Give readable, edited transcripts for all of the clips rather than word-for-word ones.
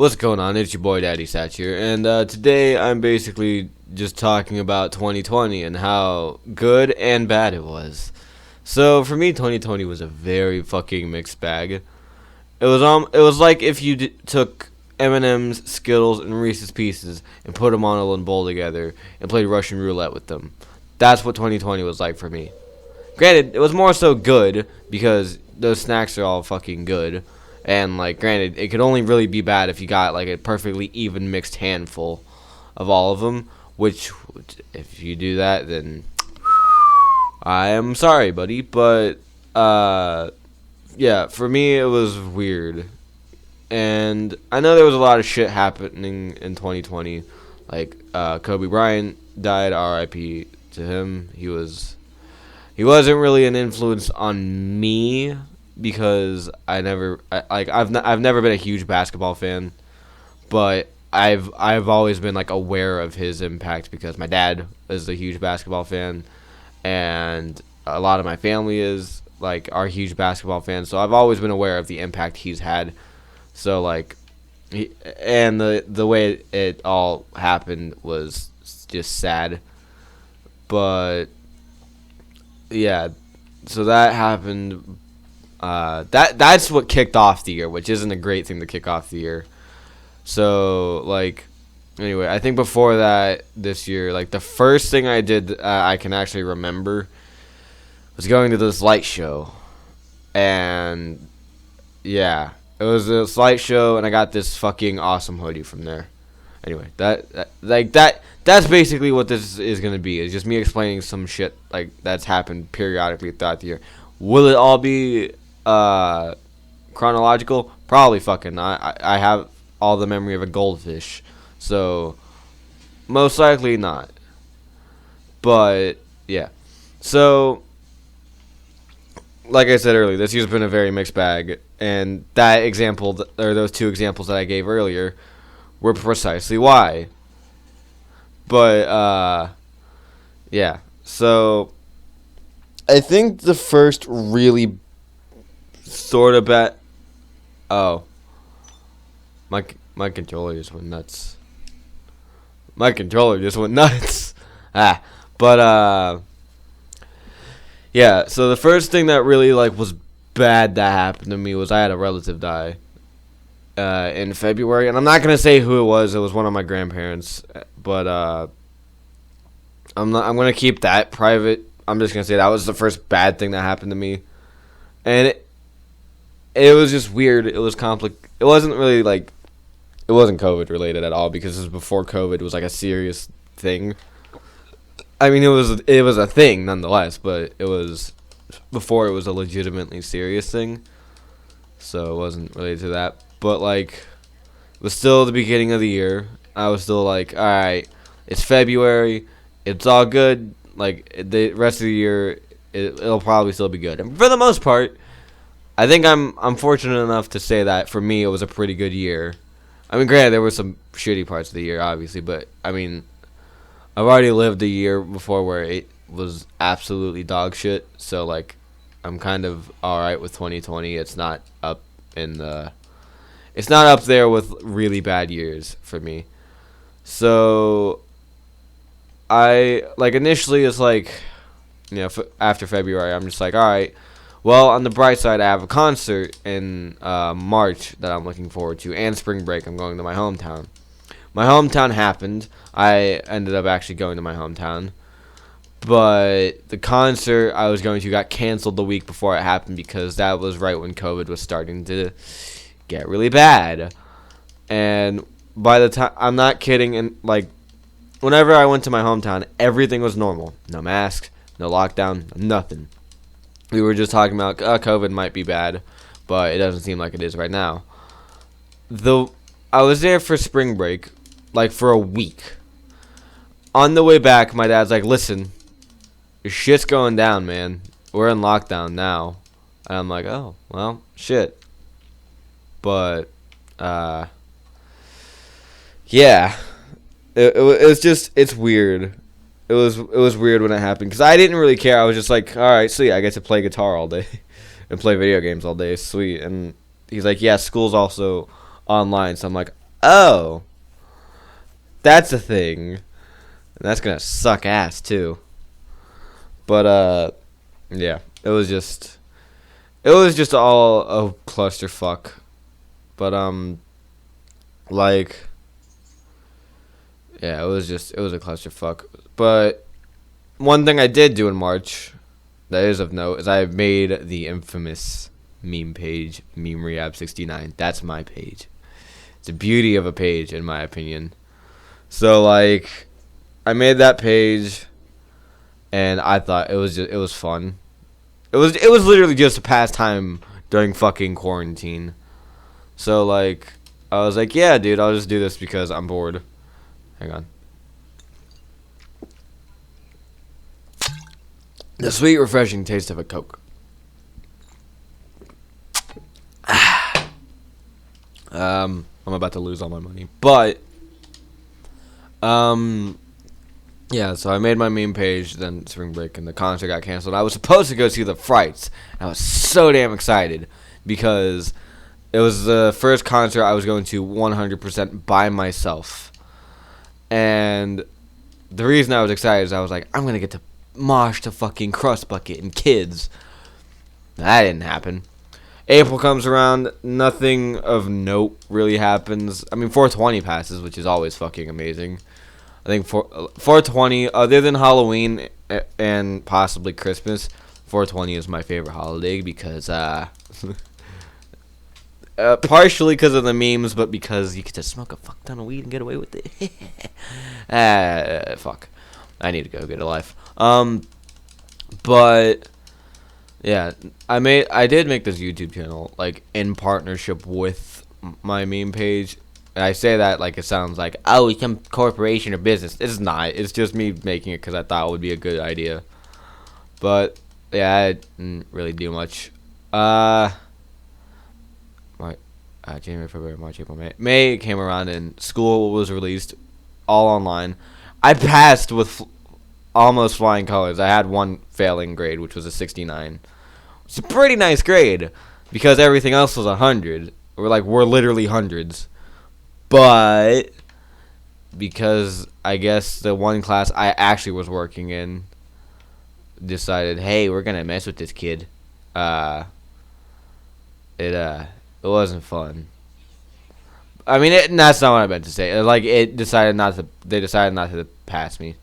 What's going on? It's your boy Daddy Satch here, and today I'm basically just talking about 2020 and how good and bad it was. So for me, 2020 was a very fucking mixed bag. It was like if you took M&M's, Skittles, and Reese's Pieces and put them on a little bowl together and played Russian roulette with them. That's what 2020 was like for me. Granted, it was more so good because those snacks are all fucking good. And, like, granted, it could only really be bad if you got, like, a perfectly even mixed handful of all of them. Which, if you do that, then I am sorry, buddy. But, yeah, for me, it was weird. And I know there was a lot of shit happening in 2020. Like, Kobe Bryant died, R.I.P. to him. He wasn't really an influence on me, because I've never been a huge basketball fan, but I've always been like aware of his impact because my dad is a huge basketball fan, and a lot of my family are huge basketball fans. So I've always been aware of the impact he's had. So like, the way it all happened was just sad, but yeah. So that happened. That's what kicked off the year, which isn't a great thing to kick off the year. So, like, anyway, I think before that, this year, like, the first thing I did I can actually remember was going to this light show. And, yeah, it was this light show, and I got this fucking awesome hoodie from there. Anyway, that's basically what this is going to be. It's just me explaining some shit, like, that's happened periodically throughout the year. Will it all be chronological? Probably fucking not. I have all the memory of a goldfish, so most likely not. But yeah, so like I said earlier, this year's been a very mixed bag, and that example, or those two examples that I gave earlier, were precisely why. But yeah, so I think the first really sort of bad. Oh, my controller just went nuts. But yeah. So the first thing that really was bad that happened to me was I had a relative die in February, and I'm not gonna say who it was. It was one of my grandparents, but I'm gonna keep that private. I'm just gonna say that was the first bad thing that happened to me, and it was just weird. It was It wasn't really it wasn't COVID related at all, because this was before COVID was like a serious thing. I mean, it was a thing nonetheless, but it was before it was a legitimately serious thing, so it wasn't related to that. But it was still the beginning of the year. I was still like, all right, it's February, it's all good. Like, the rest of the year, it'll probably still be good. And for the most part, I think I'm fortunate enough to say that for me, it was a pretty good year. I mean, granted, there were some shitty parts of the year, obviously, but I mean, I've already lived a year before where it was absolutely dog shit. So I'm kind of all right with 2020. It's not up there with really bad years for me. So I initially it's after February, I'm just like, all right, well, on the bright side, I have a concert in March that I'm looking forward to, and spring break. I'm going to my hometown. My hometown happened. I ended up actually going to my hometown, but the concert I was going to got canceled the week before it happened, because that was right when COVID was starting to get really bad. And by the time, I'm not kidding, and whenever I went to my hometown, everything was normal. No masks, no lockdown, nothing. We were just talking about COVID might be bad, but it doesn't seem like it is right now. I was there for spring break, for a week. On the way back, my dad's like, listen, your shit's going down, man. We're in lockdown now. And I'm like, oh, well, shit. But, yeah. It's weird. It was weird when it happened, because I didn't really care. I was just like, all right, sweet, I get to play guitar all day and play video games all day. Sweet. And he's like, yeah, school's also online. So I'm like, Oh, that's a thing. And that's gonna suck ass too. But yeah, it was just all a clusterfuck. But like, yeah, it was a clusterfuck. But one thing I did do in March that is of note is I made the infamous meme page, Meme Rehab 69. That's my page. It's a beauty of a page, in my opinion. So like, I made that page, and I thought it was fun. It was literally just a pastime during fucking quarantine. So like, I was like, yeah, dude, I'll just do this because I'm bored. Hang on. The sweet, refreshing taste of a Coke. I'm about to lose all my money, but yeah. So I made my meme page. Then spring break and the concert got canceled. I was supposed to go see the Frights. And I was so damn excited because it was the first concert I was going to 100% by myself. And the reason I was excited is I was like, I'm gonna get to mosh to fucking Crust Bucket and Kids. That didn't happen. April comes around, nothing of note really happens. I mean, 420 passes, which is always fucking amazing. I think 420, other than Halloween and possibly Christmas, 420 is my favorite holiday because, partially because of the memes, but because you get to smoke a fuck ton of weed and get away with it. Fuck. I need to go get a life. But yeah, I did make this YouTube channel like in partnership with my meme page. And I say that like it sounds like, oh, it's some corporation or business. It's not. It's just me making it because I thought it would be a good idea. But yeah, I didn't really do much. January, February, March, April, May. May came around and school was released, all online. I passed with almost flying colors. I had one failing grade, which was a 69. It's a pretty nice grade because everything else was 100. We're literally hundreds. But because I guess the one class I actually was working in decided, hey, we're gonna mess with this kid. It wasn't fun. I mean, that's not what I meant to say. They decided not to pass me,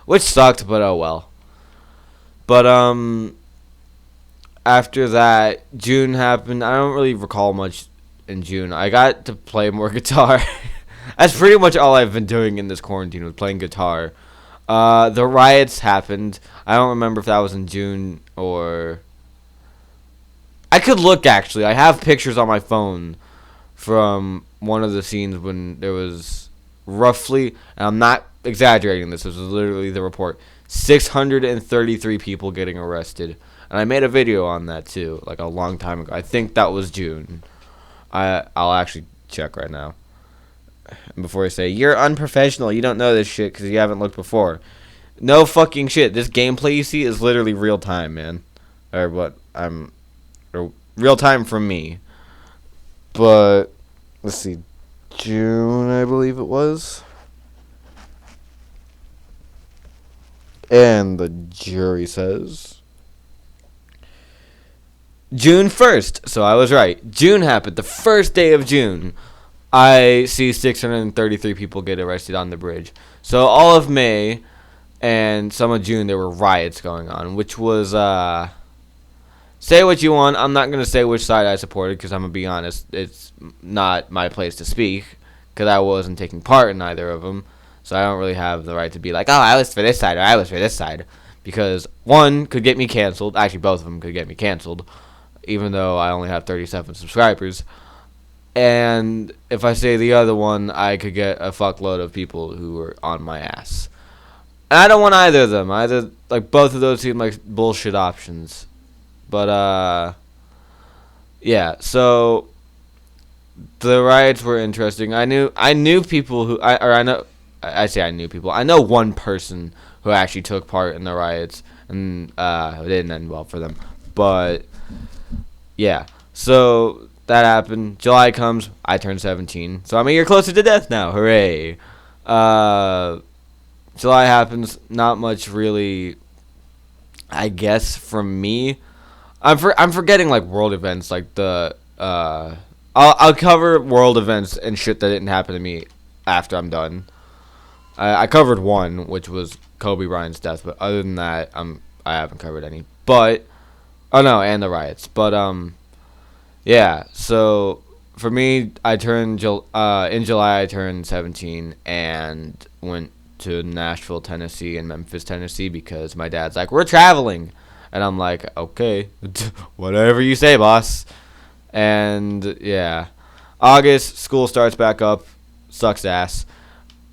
which sucked. But oh well. But after that, June happened. I don't really recall much in June. I got to play more guitar. That's pretty much all I've been doing in this quarantine, was playing guitar. The riots happened. I don't remember if that was in June or... I could look, actually. I have pictures on my phone from one of the scenes when there was roughly, and I'm not exaggerating this was literally the report, 633 people getting arrested. And I made a video on that, too, like a long time ago. I think that was June. I'll actually check right now. And before I say, you're unprofessional, you don't know this shit because you haven't looked before. No fucking shit. This gameplay you see is literally real time, man. Or real time from me. But, let's see. June, I believe it was. And the jury says... June 1st. So I was right. June happened. The first day of June. I see 633 people get arrested on the bridge. So all of May and some of June, there were riots going on, which was, say what you want. I'm not going to say which side I supported because I'm going to be honest. It's not my place to speak because I wasn't taking part in either of them. So I don't really have the right to be like, oh, I was for this side or I was for this side. Because one could get me canceled. Actually, both of them could get me canceled, even though I only have 37 subscribers. And if I say the other one, I could get a fuckload of people who are on my ass. And I don't want either of them. Both of those seem like bullshit options. But, yeah, so the riots were interesting. I knew people who, I know one person who actually took part in the riots, and it didn't end well for them. But, yeah, so that happened. July comes, I turn 17. So I'm a year closer to death now. Hooray. Uh, July happens. Not much really, I guess, from me. I'm forgetting like world events, like the I'll cover world events and shit that didn't happen to me after I'm done. I covered one, which was Kobe Bryant's death, but other than that, I haven't covered any. But oh no, and the riots. But yeah. So for me, I turned in July. I turned 17 and went to Nashville, Tennessee, and Memphis, Tennessee, because my dad's like, we're traveling, and I'm like, okay, whatever you say, boss. And yeah, August, school starts back up. Sucks ass.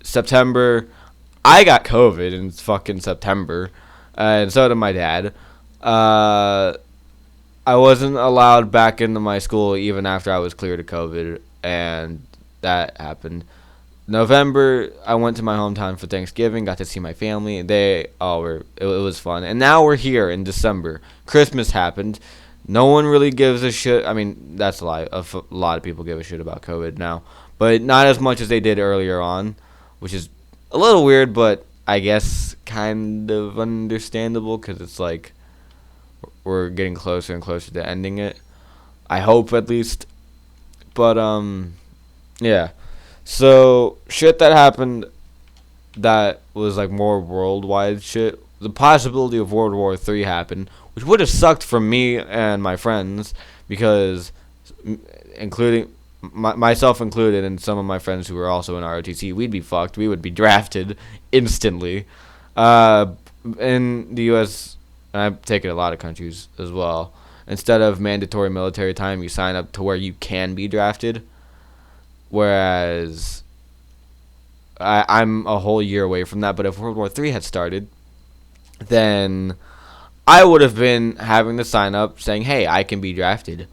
September, I got COVID in fucking September, and so did my dad. I wasn't allowed back into my school even after I was cleared of COVID, and that happened. November, I went to my hometown for Thanksgiving, got to see my family. It was fun. And now we're here in December. Christmas happened. No one really gives a shit. I mean, that's a lie. A lot of people give a shit about COVID now, but not as much as they did earlier on, which is a little weird, but I guess kind of understandable because it's like we're getting closer and closer to ending it. I hope, at least. But yeah. So shit that happened that was like more worldwide shit. The possibility of World War III happened, which would have sucked for me and my friends, because including myself included, and some of my friends who were also in ROTC, we'd be fucked. We would be drafted instantly. In the U.S., and I've taken a lot of countries as well, instead of mandatory military time, you sign up to where you can be drafted. Whereas I'm a whole year away from that. But if World War III had started, then I would have been having to sign up saying, hey, I can be drafted.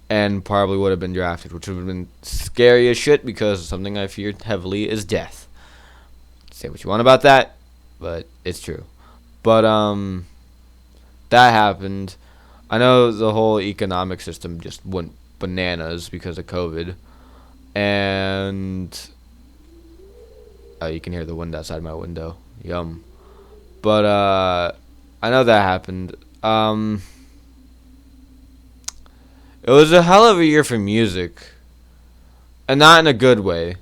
And probably would have been drafted, which would have been scary as shit, because something I feared heavily is death. Say what you want about that, but it's true. But that happened. I know the whole economic system just went bananas because of COVID. And you can hear the wind outside my window. Yum. But I know that happened. It was a hell of a year for music, and not in a good way.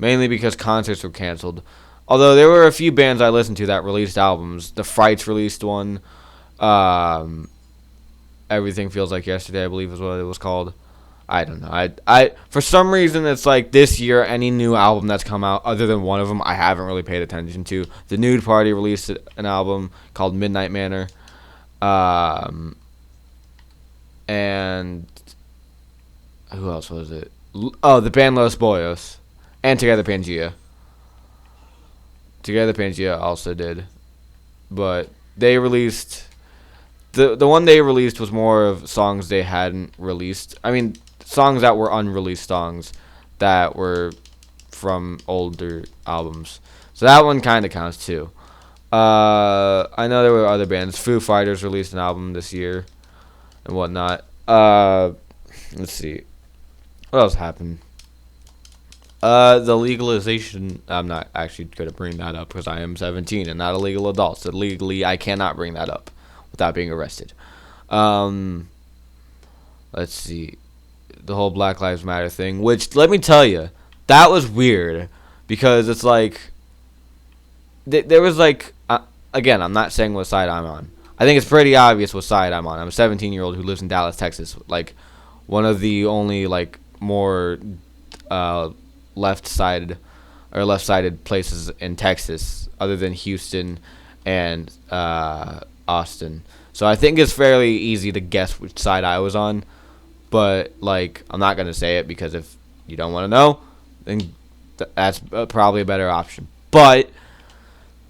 Mainly because concerts were canceled. Although there were a few bands I listened to that released albums. The Frights released one. Everything Feels Like Yesterday, I believe is what it was called. I don't know. I for some reason, it's like this year, any new album that's come out, other than one of them, I haven't really paid attention to. The Nude Party released an album called Midnight Manor. And who else was it? Oh, the band Los Boyos. And Together Pangea. Together Pangea also did. But they released... The one they released was more of songs they hadn't released. I mean, songs that were unreleased songs that were from older albums. So that one kind of counts too. I know there were other bands. Foo Fighters released an album this year and whatnot. Let's see. What else happened? The legalization. I'm not actually going to bring that up because I am 17 and not a legal adult. So legally, I cannot bring that up without being arrested. Let's see. The whole Black Lives Matter thing, which, let me tell you, that was weird, because it's like, there was like, again, I'm not saying what side I'm on. I think it's pretty obvious what side I'm on. I'm a 17-year-old who lives in Dallas, Texas, like, one of the only, like, more left-sided places in Texas, other than Houston and Austin. So I think it's fairly easy to guess which side I was on. But, like, I'm not going to say it, because if you don't want to know, then that's probably a better option. But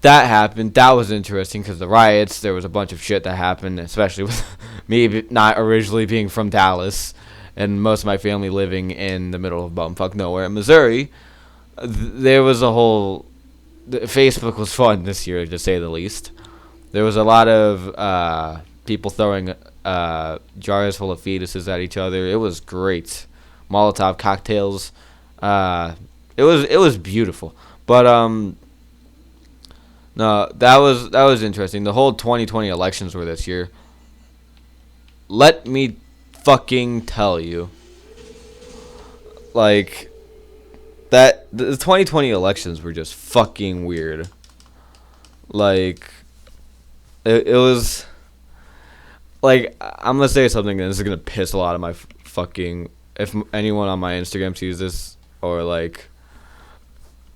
that happened. That was interesting, because the riots, there was a bunch of shit that happened, especially with me not originally being from Dallas and most of my family living in the middle of bumfuck nowhere in Missouri. There was a whole... Facebook was fun this year, to say the least. There was a lot of people throwing jars full of fetuses at each other. It was great. Molotov cocktails. It was beautiful. But no, that was interesting. The whole 2020 elections were this year. Let me fucking tell you, like, that the 2020 elections were just fucking weird. Like, it was like, I'm gonna say something and this is gonna piss a lot of my fucking, if anyone on my Instagram sees this, or like,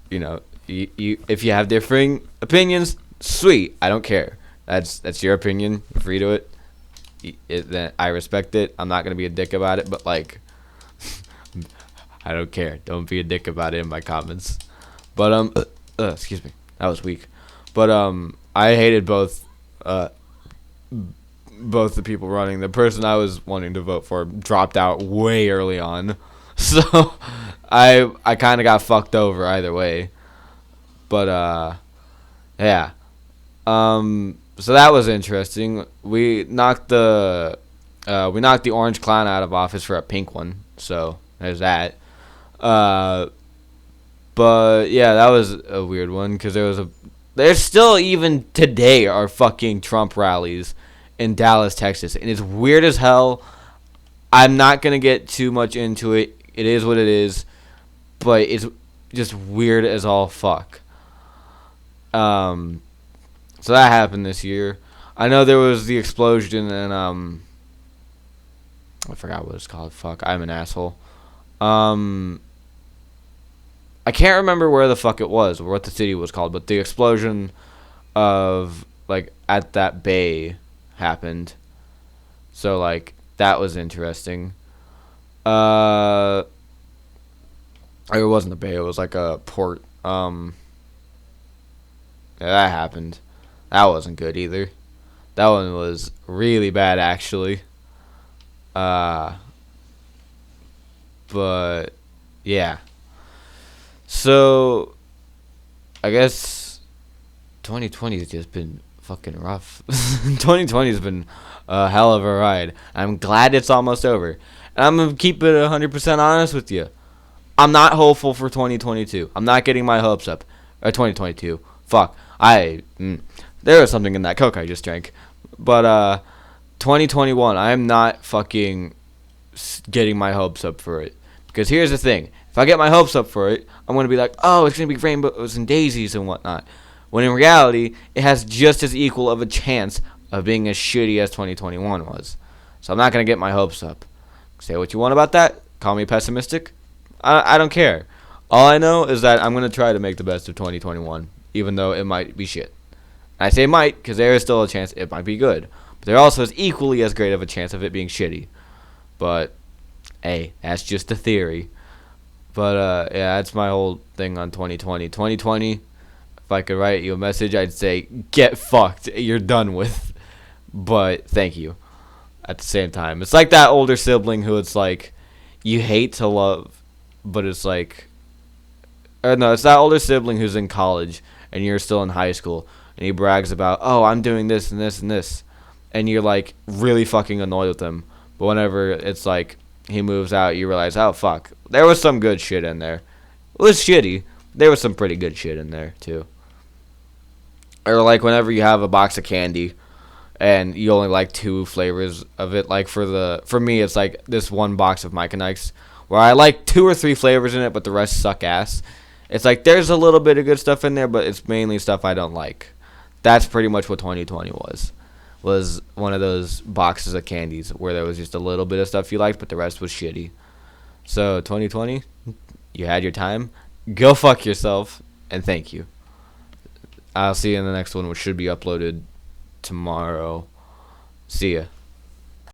you if you have differing opinions, sweet, I don't care. That's your opinion. You're free to it. That I respect it. I'm not gonna be a dick about it, but like, I don't care. Don't be a dick about it in my comments. But excuse me, that was weak. But I hated both the people running. The person I was wanting to vote for dropped out way early on, so I kind of got fucked over either way. But yeah. So that was interesting. We knocked the orange clown out of office for a pink one. So there's that. But yeah, that was a weird one because there's still, even today, are fucking Trump rallies in Dallas, Texas, and it's weird as hell. I'm not gonna get too much into it. It is what it is, but it's just weird as all fuck. So that happened this year. I know there was the explosion and I forgot what it's called. Fuck, I'm an asshole. I can't remember where the fuck it was or what the city was called, but the explosion of, like, at that bay happened. So, like, that was interesting. It wasn't a bay, it was like a port. Yeah, that happened. That wasn't good either. That one was really bad, actually. But yeah. So I guess 2020 has just been fucking rough. 2020 has been a hell of a ride. I'm glad it's almost over. And I'm gonna keep it 100% honest with you. I'm not hopeful for 2022. I'm not getting my hopes up. 2022. Fuck. There was something in that Coke I just drank. But 2021, I am not fucking getting my hopes up for it. Because here's the thing. If I get my hopes up for it, I'm going to be like, oh, it's going to be rainbows and daisies and whatnot. When in reality, it has just as equal of a chance of being as shitty as 2021 was. So I'm not going to get my hopes up. Say what you want about that. Call me pessimistic. I don't care. All I know is that I'm going to try to make the best of 2021, even though it might be shit. I say might because there is still a chance it might be good. But there also is equally as great of a chance of it being shitty. But, hey, that's just a theory. But, yeah, that's my whole thing on 2020. 2020, if I could write you a message, I'd say, get fucked. You're done with. But, thank you. At the same time. It's like that older sibling who it's like, you hate to love, but it's like, or no, it's that older sibling who's in college, and you're still in high school, and he brags about, oh, I'm doing this and this and this. And you're, like, really fucking annoyed with him. But whenever it's, like, he moves out, you realize, oh, fuck. There was some good shit in there. It was shitty. There was some pretty good shit in there, too. Or, like, whenever you have a box of candy, and you only like 2 flavors of it. Like, for me, it's, like, this one box of Mike and Ike's, where I like 2 or 3 flavors in it, but the rest suck ass. It's, like, there's a little bit of good stuff in there, but it's mainly stuff I don't like. That's pretty much what 2020 was one of those boxes of candies where there was just a little bit of stuff you liked, but the rest was shitty. So 2020, you had your time. Go fuck yourself, and thank you. I'll see you in the next one, which should be uploaded tomorrow. See ya.